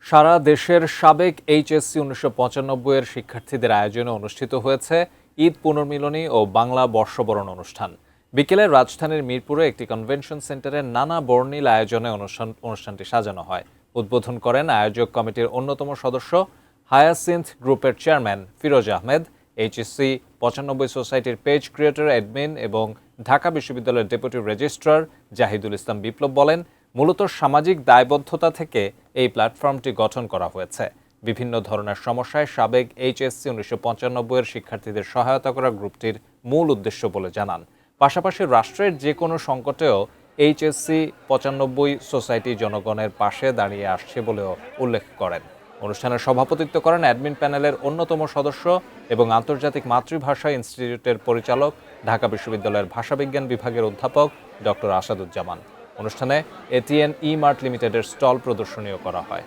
সারা দেশের সাবেক এইচএসসি ১৯৯৫ এর শিক্ষার্থীদের আয়োজনে অনুষ্ঠিত হয়েছে ঈদ পুনর্মিলনী ও বাংলা বর্ষবরণ অনুষ্ঠান। বিকেলে রাজধানীর মিরপুরে একটি কনভেনশন সেন্টারে নানা বর্ণিল আয়োজনে অনুষ্ঠানটি সাজানো হয়। উদ্বোধন করেন আয়োজক কমিটির অন্যতম সদস্য হায়াসিন্থ গ্রুপের চেয়ারম্যান ফিরোজ আহমেদ। এইচএসসি ৯৫ সোসাইটির পেজ ক্রিয়েটর অ্যাডমিন এবং ঢাকা বিশ্ববিদ্যালয়ের ডেপুটি রেজিস্ট্রার জাহিদুল ইসলাম বিপ্লব বলেন, মূলত সামাজিক দায়বদ্ধতা থেকে এই প্ল্যাটফর্মটি গঠন করা হয়েছে। বিভিন্ন ধরনের সমস্যায় সাবেক এইচএসসি ১৯৯৫ এর শিক্ষার্থীদের সহায়তা করা গ্রুপটির মূল উদ্দেশ্য বলে জানান। পাশাপাশি রাষ্ট্রের যে কোনো সংকটেও এইচএসসি ৯৫ সোসাইটি জনগণের পাশে দাঁড়িয়ে আসছে বলেও উল্লেখ করেন। অনুষ্ঠানের সভাপতিত্ব করেন অ্যাডমিন প্যানেলের অন্যতম সদস্য এবং আন্তর্জাতিক মাতৃভাষা ইনস্টিটিউটের পরিচালক ঢাকা বিশ্ববিদ্যালয়ের ভাষাবিজ্ঞান বিভাগের অধ্যাপক ডক্টর আসাদুজ্জামান। অনুষ্ঠানে এটিএন ই মার্ট লিমিটেডের স্টল প্রদর্শনীও করা হয়।